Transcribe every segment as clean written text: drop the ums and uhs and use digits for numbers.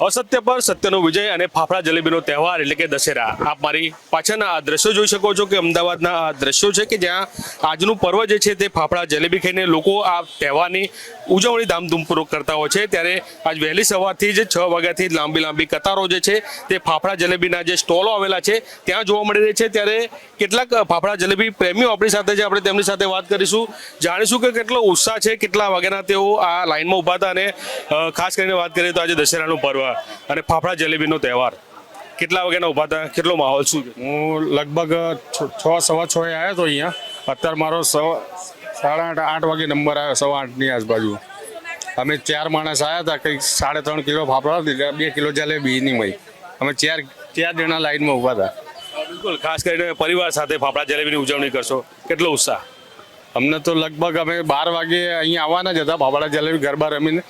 असत्य पर सत्यનો વિજય અને ફાફડા જલેબીનો તહેવાર એટલે કે દશેરા। આપ મારી પાછળના આ દ્રશ્યો જોઈ શકો છો કે અમદાવાદના આ દ્રશ્યો છે કે જ્યાં આજનું પર્વ જે છે તે ફાફડા જલેબી ખાઈને લોકો આ તહેવારની ઉજવણી ધામધૂમપૂર્વક કરતા હોય છે। ત્યારે આજ વહેલી સવારથી જ 6 વાગ્યાથી લાંબી કતારો જે છે તે ફાફડા જલેબીના જે સ્ટોલો આવેલા છે ત્યાં જોવા મળી રહી છે। ત્યારે કેટલાક ફાફડા જલેબી પ્રેમીઓ આપણી સાથે છે, આપણે તેમની સાથે વાત કરીશું, જાણીશું કે કેટલો ઉત્સાહ છે, કેટલા વાગ્યાના તેઓ આ લાઈનમાં ઊભા હતા અને ખાસ કરીને વાત કરીએ તો આજે દશેરાનું પર્વ અને ફાફડા જલેબીનો તહેવાર કેટલા વાગ્યાના ઊભા હતા, કેટલો માહોલ શું છે? હું લગભગ 6:15 આવ્યો તો અહીંયા। અત્યારે મારો 7:30-8 વાગે નંબર આવ્યો, 8:15ની આજુબાજુ। અમે 4 માણસ આવ્યા હતા, કંઈક 3.5 કિલો ફાફડા 2 કિલો જલેબી ની મય અમે ચાર જણા લાઈનમાં ઊભા હતા। બિલકુલ, ખાસ કરીને પરિવાર સાથે ફાફડા જલેબીની ઉજવણી કરશો, કેટલો ઉત્સાહ? અમને તો લગભગ અમે 12 વાગે અહીંયા આવવાના જ હતા ફાફડા જલેબી ગરબા રમીને,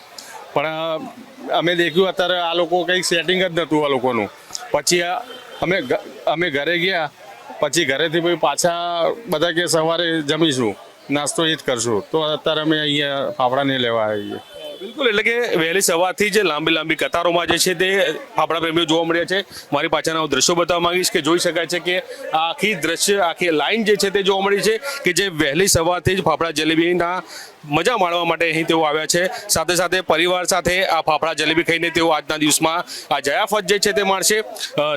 પણ અમે દેખ્યું અત્યારે આ લોકો કંઈક સેટિંગ જ નહોતું આ લોકોનું। પછી અમે ઘરે ગયા, પછી ઘરેથી પછી પાછા બધા કે સવારે જમીશું, નાસ્તો એ જ કરશું, તો અત્યારે અમે અહીંયા ફાફડા નહીં લેવા આવીએ। બિલકુલ, એટલે કે વહેલી સવારથી જ લાંબી કતારોમાં જે છે તે ફાફડા પ્રેમીઓ જોવા મળ્યા છે। મારી પાછળના હું દ્રશ્યો બતાવવા માંગીશ કે જોઈ શકાય છે કે આખી લાઈન જે છે તે જોવા મળી છે કે જે વહેલી સવારથી જ ફાફડા જલેબીના મજા માણવા માટે અહીં તેઓ આવ્યા છે। સાથે સાથે પરિવાર સાથે આ ફાફડા જલેબી ખાઈને તેઓ આજના દિવસમાં આ જયાફત જે છે તે માણશે।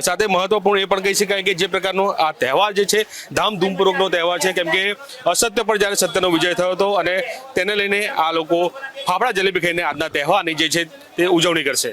સાથે મહત્વપૂર્ણ એ પણ કહી શકાય કે જે પ્રકારનો આ તહેવાર જે છે ધામધૂમપૂર્વકનો તહેવાર છે, કેમ કે અસત્ય પર જ્યારે સત્યનો વિજય થયો હતો અને તેને લઈને આ લોકો ફાફડા જલેબી ખાઈને આજના તહેવારની જે છે તે ઉજવણી કરશે।